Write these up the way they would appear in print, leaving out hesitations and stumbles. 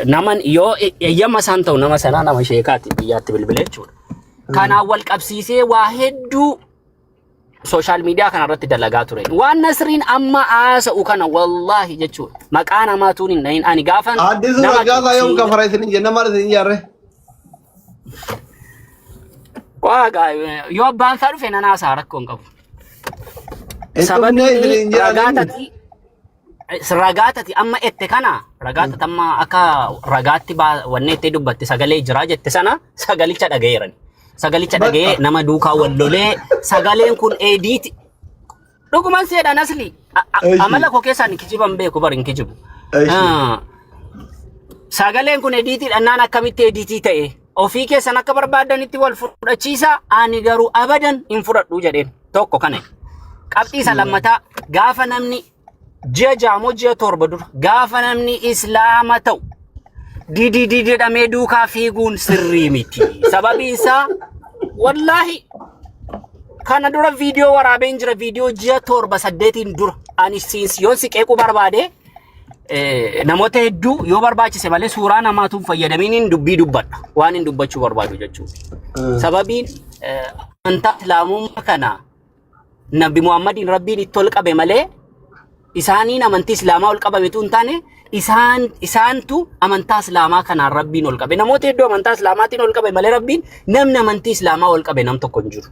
naman yoo eeyyama isaan ta'u nama sanaa nama sheekaati biyyaatti bilbilee jechuudha. Kanaan wal qabsiisee waa hedduu social media kanarratti dalagaa ture. Waan Nasriin amma haasa'u kana wallahi jechuudha. Maqaa namaatuun hin dhahin ani gaafan. Addis Ragaasaa yoom kafara isin jenna maal isin jarre? Waaqa yoo abbaan isaa dhufe nan haasaa rakkoon qabu. Sababni ragaatati amma ette kana ragaatati amma akka ragaatti wanne itti dubbatti sagalee jira jette sana sagalicha dhagayeeran. Sagalicha dhagee nama duukaa wallolee sagaleen kun edit dhuguman seedha Nasli amala koo keessaan kijiban beeku barin kijibu. Sagaleen kun edit dhannaan akkamitti edit ta'e ofii keessan akka barbaadanitti wal fudhachiisa ani garuu abadan hin fudhadhu jedheen tokko kana. Qabxii lammataa gaafa namni ji'a jaamoo ji'a torba dura gaafa namni islaama ta'u didi dhamee duukaa fiiguun sirrii miti. Sababi isaa wallahi kana dura viidiyoo waraabeen jira viidiyoo ji'a torba 8 dura ani yoon siqeequu barbaade namoota hedduu yoo barbaachise malee suuraa namaatuun fayyadamiin dubbii dubbadha waan hin dubbachuu barbaadu jechuudha. Sababiin amantaa islaamummaa kana Nabi Muhammadin Rabbiin itti ol qabe malee isaaniin amantii islaamaa ol qabametu hin taane isaantu amantaa islaamaa kanaan Rabbiin ol qabe. Namoota hedduu amantaa islaamaatiin ol qabe malee Rabbiin namni amantii islaamaa ol qabe nam tokko hin jiru.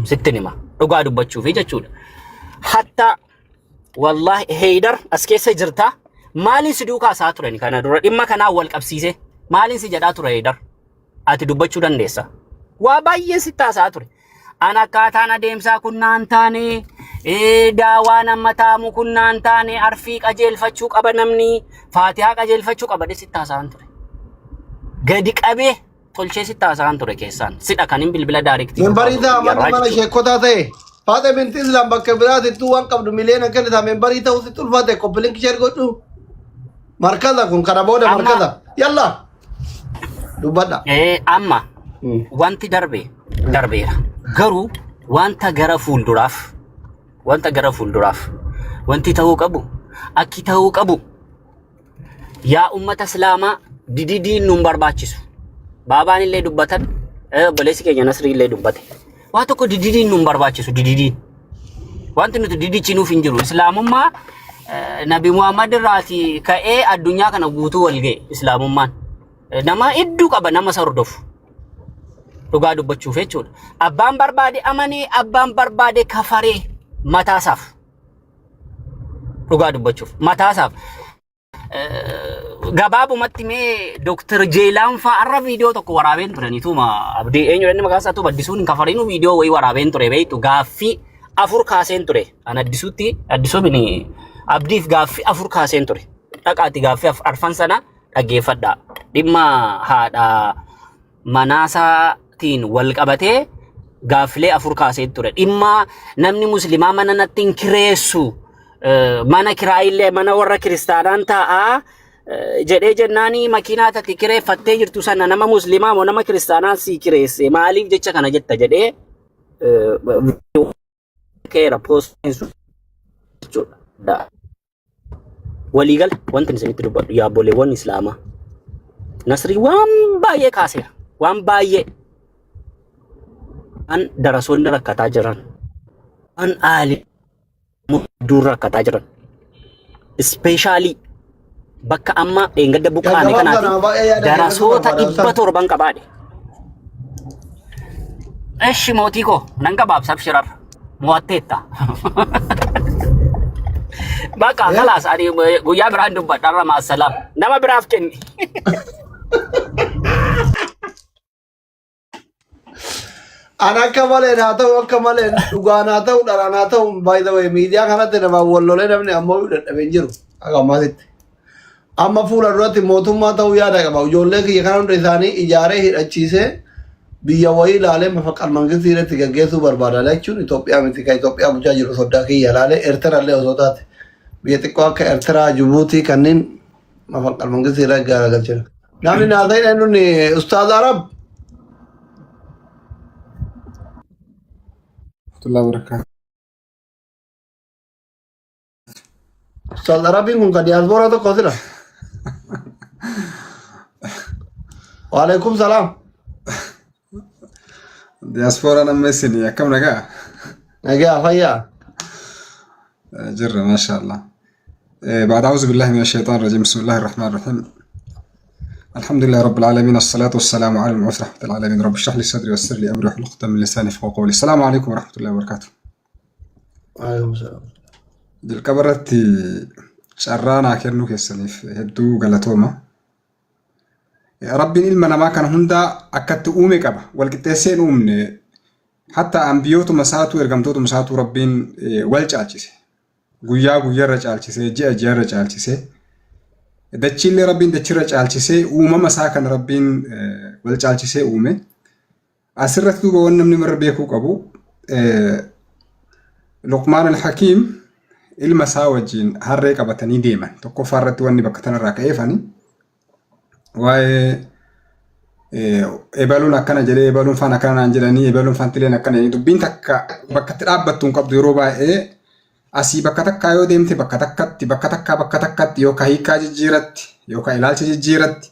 Sittin hima dhugaa dubbachuufi jechuudha. Hatta wallahi Haydar as keessa jirta maaliin si duukaa isaa turan kana dura dhimma kanaan wal qabsiise maaliin si jedhaa ture Haydar ati dubbachuu dandeessa. Waa baay'ee si taasaa ture. Ana akkaataan adeemsaa kunnaan taane daawaan amma taamu kunnaan taane arfii qajeelfachuu qaba namni faatihaa qajeelfachuu qaba sitti haasa'an ture. Gadi qabee tolchee sitti haasa'an ture keessaan sidha kan hin bilbila daarektii. Membariitaa mana sheekotaa ta'e faate binti islam bakka biraatittuu waan qabdu miliyoona kennitaa membarii ta'uu sitti ulfaate koppilinkii sheer godhu markaza kun kana booda markaza yalla dubbadha. Amma wanti darbeera. Garuu wanta gara fuulduraaf wanti ta'uu qabu akki ta'uu qabu yaa ummata islaamaa dididiin nun barbaachisu. Baabaan illee dubbatan obboleessi keenya Nasrii illee dubbate waa tokko dididiin nun barbaachisu dididiin wanti nuti didichiinuuf hin jiru. Islaamummaa Nabi Muhammad irraati ka'ee addunyaa kana guutuu wal ga'e islaamummaan nama hedduu qaba nama sardofu. Dhugaa dubbachuuf jechuudha. Abbaan barbaade amanee abbaan barbaade kafaree mataasaaf. Dhugaa dubbachuuf mataasaaf. Gabaabumatti mee Dr. Jeelaan fa'aarra viidiyoo tokko waraabeen turaniituma abdii eenyudha maqaan isaa Addisuun hin kafariinu viidiyoo wayii waraabeen ture beektu gaaffii 4 kaaseen ture. An Addisuu bini abdiif gaaffii 4 kaaseen ture. Dhaqaati gaaffii 4 sana dhaggeeffadha. Dhimma haadha manaasaa wal qabatee gaaffilee 4 kaasee ture. Dhimma namni muslimaa mana natti hin kireessu mana kiraayillee mana warra kiristaanaan ta'a jedhee jennaanii makiinaa tatti kireeffattee jirtu sana nama muslimaa moo nama kiristaanaan si kireesse maaliif jecha kana jetta jedhee keera poostinsu jechuudha. Waliigal wanti isinitti dubbadhu yaa obboleewwan islaamaa Nasrii waan baay'ee kaaseera waan baay'ee an darasoonni rakkataa jiran an aali mudduu rakkataa jiran especially bakka amma dheengadda buqqaane kanaati darasoota 700 qabaadhe. Eshi mootii koo nan gabaabsaaf shirar mo'atteetta. Bakka kalaas ani guyyaa biraan dubbadharra maasalaam nama biraaf kenni. Anakka malee naa ta'u akka malee dhugaa naa ta'u dhala naa ta'u by the way miidiyaa kanatti nama wallolee namni ammoo dadhabeen jiru akka ammaatitti. Amma fuula duratti mootummaa ta'uu yaada qaba. Ijoollee kiyya kana hunda isaanii ijaaree hidhachiisee biyya wayii ilaalee mafaqal mangistii irratti gaggeessuu barbaada jechuun Itoophiyaa miti kan Itoophiyaa bulchaa jiru soddaa kiyya ilaalee Eertiraa illee osoo taate biyya xiqqoo akka Eertiraa Jibuutii kanneen mafaqal mangistii irra garagalchina. Namni naa ta'e inni Ustaaz Arab Ustaz Arabin kun ka diaspora tokko sila. وعليكم السلام. دياسبورا نمسني كم نجا نجا فيا. جرة ما شاء الله. بعد أعوذ بالله من الشيطان الرجيم بسم الله الرحمن الرحيم. الحمد لله رب العالمين الصلاة والسلام على المبعوث رحمة العالمين رب اشرح لي صدري ويسر لي أمري واحلل عقدة من لساني يفقهوا قولي. السلام عليكم ورحمة الله وبركاته. وعليكم السلام. دل كبرتي شرانا كرنو كسنيف هدو غلطوما. ربي إلما ما كان هندا أكدت أومي كبا والكتاسين أمني حتى أنبيوتو مساتو إرقمتوتو مساتو ربين والجالجيسي guyyaa irra caalchisee ji'a irra caalchisee dachillee rabbiin dachirra caalchisee uumama isaa kan rabbiin wal caalchisee uume asirratti duuba waan namni marra beekuu qabu Luqmaan al-Hakiim ilma isaa wajjin harree qabatanii deeman tokkoffaa irratti wanni bakka tanarraa ka'eefani waa'ee ebaluun akkana jedhee ebaluun faan akkana naan jedhanii ebaluun faantileen akkana jedhanii dubbiin takka bakka itti dhaabbattu hin qabdu yeroo baay'ee asii bakka takkaa yoo deemte bakka takkatti yookaan hiikaa jijjiiratti yookaan ilaalcha jijjiiratti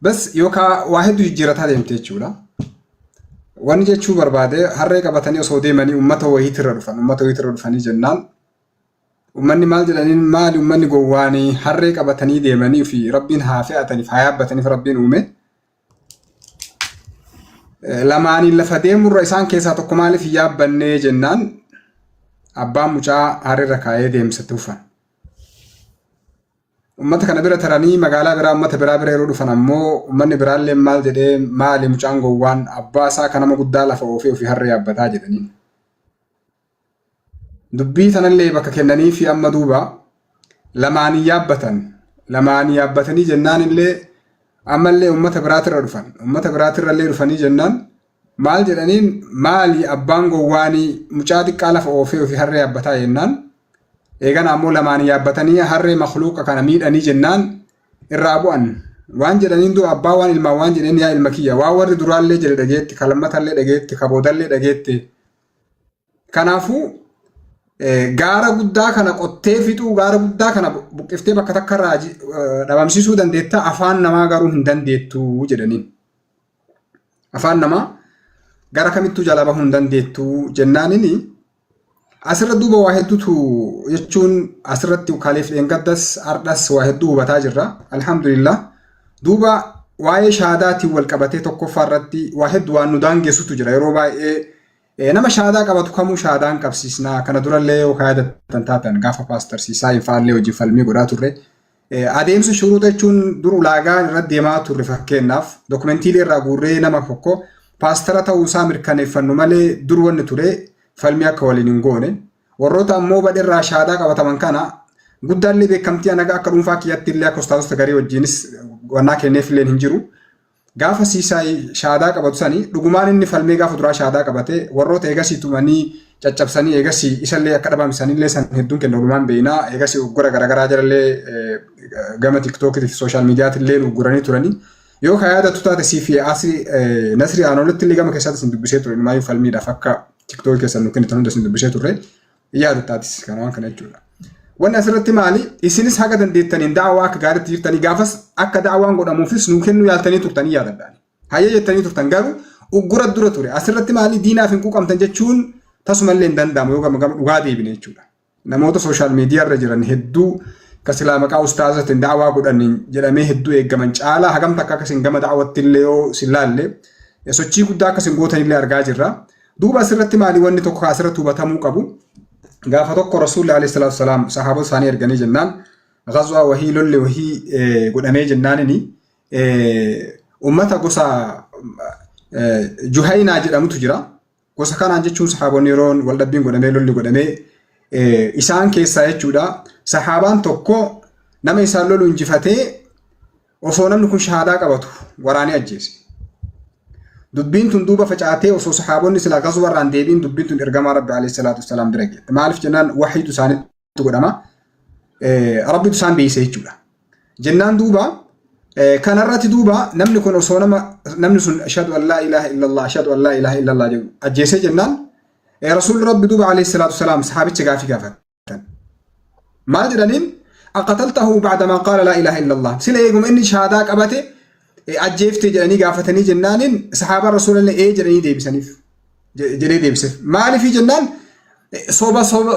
bas yookaan waa hedduu jijjiirataa deemte jechuudha. Wanni jechuu barbaade harree qabatanii osoo deemanii uummata wayiitirra dhufanii jennaan uummanni maal jedhaniin maali uummanni gowwaanii harree qabatanii deemanii fi rabbiin haa fe'ataniif haa yaabbataniif rabbiin uume. Lamaaniin lafa deemurra isaan keessaa tokko maaliif hin yaabbannee jennaan abbaan mucaa harreerra kaa'ee deemsatti dhufan. Uummata kana bira taranii magaalaa biraa uummata biraa bira yeroo dhufan ammoo uummanni biraallee maal jedhee maali mucaan gowwaan abbaa isaa kan nama guddaa lafa oofee ofii harree yaabbataa jedhanii. Dubbii tanallee bakka kennanii fi amma duuba lamaanii yaabbatanii jennaan illee ammallee uummata biraatirra dhufan. Uummata biraatirrallee dhufanii jennaan maal jedhaniin maali abbaan gowwaanii mucaa xiqqaa lafa oofee ofii harree yaabbataa jennaan eegana ammoo lamaanii yaabbatanii harree makhluuqa kana miidhanii jennaan irraa bu'an waan jedhaniin duu abbaa waan ilmaa waan jedheen yaa ilma kiyya waan warri duraallee jedhe dhageetti kalammatallee dhageetti kaboodallee dhageetti kanaafuu gaara guddaa kana qottee fixuu gaara guddaa kana buqqiftee bakka takkarraa dhabamsiisuu dandeetta afaan namaa garuu hin dandeettu jedhaniin afaan namaa gara kamittuu jala bahuu hin dandeettu jennaanini asirra duuba waa hedduutu jechuun asirratti kaaleef dheengaddas ardhas waa hedduu hubataa jirra alhamdulillah duuba waa'ee shahaadaatiin wal qabatee tokkoffaa irratti waa hedduu waan nu daangessutu jira yeroo baay'ee nama shahaadaa qabatu kamuu shahaadaan qabsiisnaa kana durallee yoo kaayadatan taatan gaafa paastarsiisaa infaallee hojii falmii godhaa turre adeemsa shuruuta jechuun dur ulaagaa irratti deemaa turre fakkeenyaaf dokumentii irraa guurree nama tokko paastara ta'uu isaa mirkaneeffannu malee dur wanni ture falmii akka waliin hin goone warroota ammoo badheerraa shahaadaa qabataman kana guddaallee beekamtii anaga akka dhuunfaa kiyyatti illee akka ustaazota garii wajjinis wannaa kenneef illee hin jiru gaafa siisaa shahaadaa qabatu sanii dhugumaan inni falmee gaafa duraa shahaadaa qabate warroota eegasii tumanii caccabsanii eegasii isallee akka dhabamsanillee san hedduun kenna olumaan beeyinaa eegasii uggura garaagaraa jalallee gama tiktookiif sooshaal miidiyaatillee ugguranii turanii yoo ka yaadatu taate siifi asri nasri aanolitti illee gama keessatti sin dubbisee ture maayyuu falmiidhaaf akka tiktookii keessan nu kennitan hunda sin dubbisee turre yaadu taatis kana waan kana jechuudha. Wanni asirratti maali isinis haga dandeettaniin da'awaa akka gaariitti jirtanii gaafas akka da'awaan godhamuufis nuu kennuu yaaltanii turtanii yaadadhaan. Hayya jettanii turtan garuu uggura dura ture asirratti maali diinaaf hin quuqamtan jechuun tasumallee hin danda'amu yoo gama dhugaa deebine jechuudha. Namoota sooshaal miidiyaa irra jiran hedduu kasilaa maqaa ustaazatiin da'awaa godhaniin jedhamee hedduu eeggaman caalaa hagam takka akkasiin gama da'awatti illee yoo silaallee sochii guddaa akkasiin gootan illee argaa jirra. Duuba asirratti maali wanni tokko asirratti hubatamuu qabu gaafa tokko rasuulli alayhi salaatu wasalaam sahaabota isaanii erganii jennaan ghazwaa wahii lolli wahii godhamee jennaanini ummata gosa Juhaynaa jedhamutu jira gosa kanaan jechuun sahaabonni yeroon waldhabbiin godhamee lolli godhamee isaan keessaa jechuudha sahaabaan tokko nama isaan lolu injifatee osoo namni kun shahaadaa qabatu waraanee ajjeese. Dubbiin tun duuba facaatee osoo sahaabonni sila ghazwa irraan deebiin dubbiin tun ergamaa rabbi alayhi salaatu wasalaam bira geette. Maaliif jennaan wahiitu isaanitti godhama. Rabbitu isaan beeyse jechuudha. Jennaan duuba kanarratti duuba namni kun osoo namni sun ashhadu an laa ilaaha illallah ashhadu an laa ilaaha illallah jedhu ajjeesee jennaan rasuulli rabbi duuba alayhi salaatu wasalaam sahaabicha gaafii gaafatan. Maal jedhaniin aqataltahu ba'da maa qaala laa ilaaha illallah sila eeguma inni shahaadaa qabate ajjeefte jedhanii gaafatanii jennaanin sahaaba rasuulallee jedhanii deebisaniif jedhee deebise. Maaliif jennaan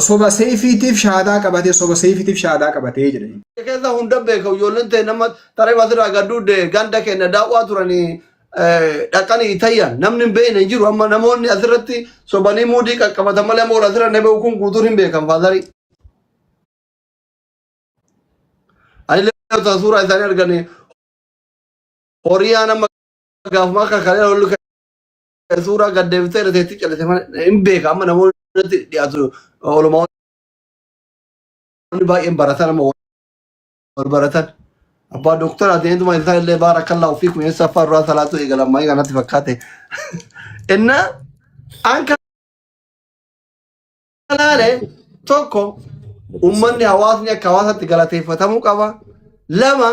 soba seefiitiif shaadaa qabatee soba seefiitiif shaadaa qabatee jedhanii. Keessa hunda beeka ijoolleen ta'e nama taree basirraa gadduudde ganda keenya daawwaa turanii dhaqanii tayyan namni hin beekne hin jiru amma namoonni asirratti sobanii muudii qaqqabatan malee moora asirra nama kun guutuun hin beekan faazarii. Ani illee suuraa isaanii arganii horiyaa nama gaafuma akka kalee lollu suuraa gaddeebitee irratti calate hin beeka amma namoonni dhiyaatu oolumaa baay'een baratan amma wal baratan. Abbaa doktora adeemtuma isaa illee baarakallahu fiikum yeessa farraa salaatu eegalammaa kanatti fakkaate. Inna anka laale tokko ummanni hawaasni akka hawaasatti galateeffatamuu qaba. Lama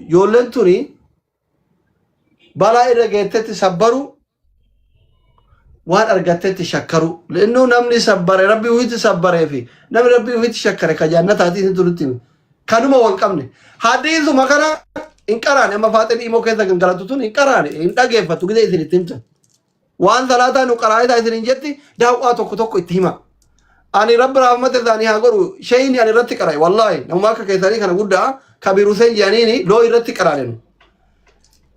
ijoolleen tuni balaa irra geettetti sabbaru waan argattetti shakkaru. Innuu namni sabbare rabbi ufitti sabbaree fi namni rabbi ufitti shakkare ka jannataati isin turutti kanuma wal qabne. Hadiisuma kana hin qaraane amma faaxee immoo keessa gangalatu tun hin qaraane hin dhageeffatu gidee isin itti himtan. Waan salaataa nu qaraayita isin hin jetti daawwaa tokko tokko itti hima. Ani rabbi rahmata isaanii haa godhu shayini ani irratti qaraay wallaahi namuma akka keessanii kana guddaa kabiru sen jedhaniini loo irratti qaraanenu.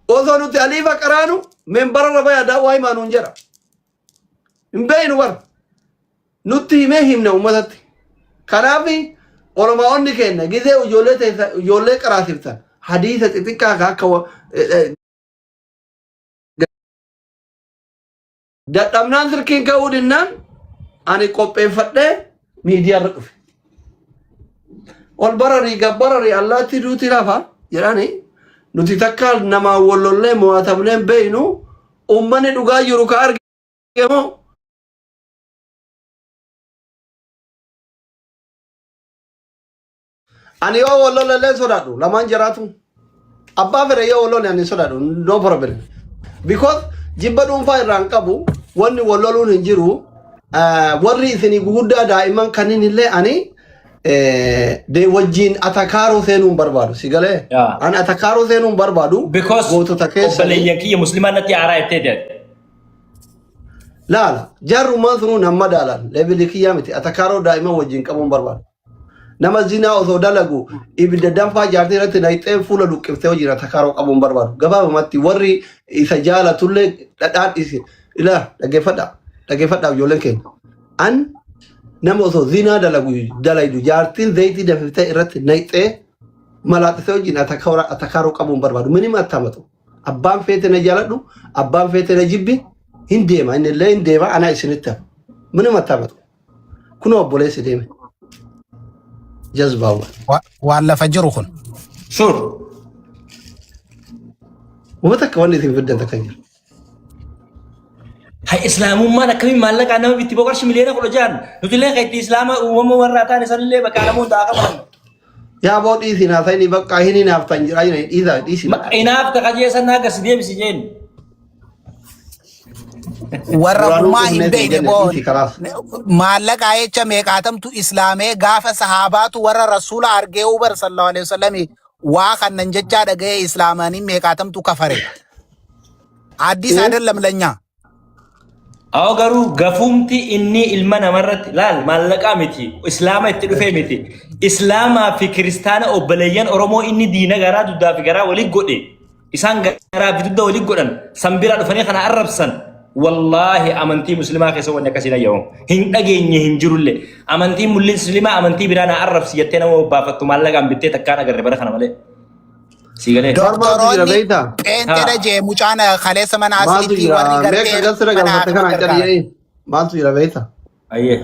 Osoo nuti aliifa qaraanu membara rabaa daawwaa himaa nuun jedha. Hin beeknu bara nutti himee himna uummatatti. Kanaaf olomaa'onni keenya gizee ijoollee qaraasiftan hadiisa xixiqqaa akka dadhabnaan sirkiin ka'uu dinnaan ani qopheeffadhee miidiyaarra dhufe. Ol bararii gabbararii allaatti duuti lafa jedhanii nuti takka namaa wallollee mo'atamnee hin beeknu uummanni dhugaa jiru ka argamu. Ani yoo wallollee sodaadhu lamaan jiraatu abbaa fedhe yoo wallolle ani sodaadhu no problem because jibba dhuunfaa irraan qabu wanni walloluun hin jiru warri isinii guguddaa daa'imman kanneen illee ani de wajjin atakaaroo seenuun barbaadu si galee ani atakaaroo seenuun barbaadu gootota keessa obboleeyyan kiyya muslimaan natti aaraa jettee laala jarrumaan sunuu nama daalan leebili kiyyaa miti atakaaroo daa'imman wajjin qabuun barbaadu. Nama zinaa osoo dalagu ibidda danfaa jaartii irratti nayixee fuula luqqiftee hojii atakaaroo qabuun barbaadu. Gabaabumatti warri isa jaalatullee dhadhaan dhisi ilaa dhaggeeffadhaa ijoolleen keenya. An nama osoo zinaa dalaydu jaartiin zayitii danfiftee irratti nayixee malaaxisee hojiin atakaaroo qabuun barbaadu. Minima attamatu. Abbaan feete na jaaladhu abbaan feete na jibbi hin deema inni illee hin deema anaa isinitti hafu. Minima attamatu. Kunoo obboleessi deeme. جذبة ولا فجركم شور ومتك واني في بدن تكنير هاي إسلام ما نكمل مالك أنا بيتبقى مليون كل جان نقول لك هاي إسلام وما ورطان إنسان اللي بكلامه تاكل يا بود إيثي ناثيني بقى هني نافتن جراين إذا إيثي إناف تكاجي سنة كسديم سجين warra ummaa hin beekne boon maallaqa jecha meeqaatamtu islaamee gaafa sahabaatu warra rasuula argee ubar sallallahu alaihi wasallam waa kannan jecha dhaga'ee islaamanii meeqaatamtu kafare addis አይደለም ለኛ አዎ ገሩ ገፉምቲ እኒ ኢልማ ነመረት ላል ማለቃ ሚቲ እስላማ እትዱፌ ሚቲ እስላማ ፊ ክርስቲያና ኦበለየን ኦሮሞ እኒ ዲነ ጋራ ዱዳ ፊ ጋራ ወሊ ጎዴ ኢሳን ጋራ ቢዱዳ ወሊ ጎደን ሰምቢራ ዱፈኔ ከና አረብሰን والله أمنتي مسلمة كسوة نكسينا يوم هندقيني هنجرولة أمنتي مسلمة أمنتي برانا عرف سيتنا وبافت مالك أم بتة تكانا قرب خنا ماله سيجاره دكتوروني أنت رجع مجانا خلاص من عسيتي ورني قرب ما تجرا بيتا أيه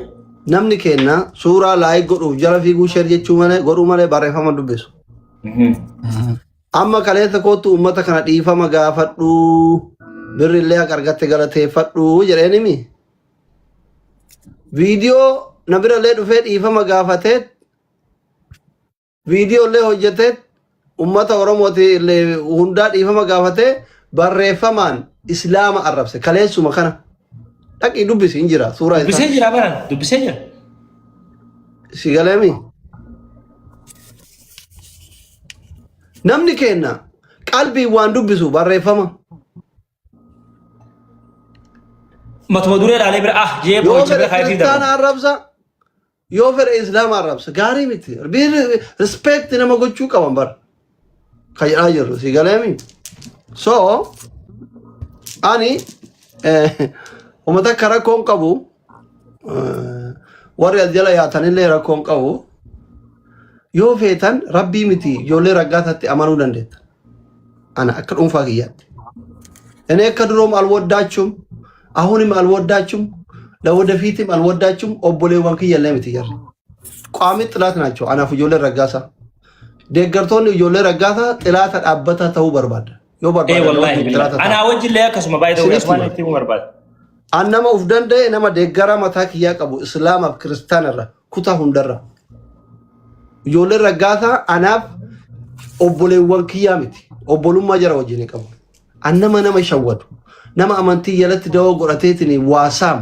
نمني كنا سورة لايك قرو جرا في قوشر جتشومنا قرو ماله بعرفها ما دبسو أما كلاس كوتو أمتا كنا تيفا ما قافتو birrillee argatte galateeffadhu jedheen mi viidiyoo nabirallee dhufee dhiifama gaafatee viidiyoo illee hojjetee ummata oromooti illee hundaa dhiifama gaafatee barreeffamaan islaama arrabse kaleessuma kana dhaqii dubbisi hin jira suuraa isaa dubbisee jira baran dubbisee jira si galeemi namni kenna qalbii waan dubbisu barreeffama matuma duree dhaalee bira jee yoo boo'icha fedhe bira kaayee fi kristaan darba. arrabsa yoo fedhe islaam arrabsa gaarii miti respect nama gochuu qaban bar kajedhaa jirru si galeemi so ani ummata akka rakkoon qabu warri as jala yaatanillee rakkoon qabu yoo feetan rabbii miti ijoollee raggaatatti amanuu dandeetta ana akka dhuunfaa kiyyaatti እኔ ከድሮም አልወዳችሁም አሁንም አልወዳችሁም ለወደፊትም አልወዳችሁም ኦቦሌዋን ከየለም ይትያር ቋሚ ጥላት ናቸው አናፍ ጆለ ረጋሳ ደገርቶን ጆለ ረጋሳ ጥላት አባታ ተው በርባድ ዮ በርባድ ወላሂ አና ወጅ ላይ ከስማ ባይደው ያስማን ይተው በርባድ አናማ ኡፍደንደ ነማ ደገራ መታክ ያቀቡ እስላም አብ ክርስቲያን ራ ኩታ ሁንደራ ጆለ ረጋሳ አናፍ ኦቦሌዋን ከያምቲ ኦቦሉማ ጀራ ወጅኔ ቀቡ annama nama shawwadu nama amantii yalatti dawoo godhateetini waasaam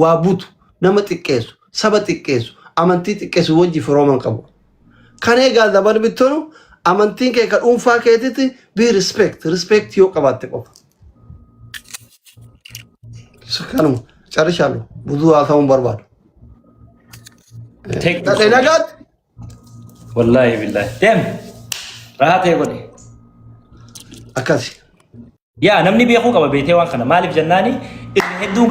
waa butu nama xiqqeessu saba xiqqeessu amantii xiqqeessu wajji firooman qabu kan eegaa daban bittonu amantiin kee ka dhuunfaa keetitti bi respect yoo qabaatte qofa kanuma carishaallu buduu haa ta'uun barbaadu dhadhee nagaatti wallaahi billaahi deem rahatee godhe akkasi yaa namni beekuu qaba beetee waan kana maaliif jennaani hedduun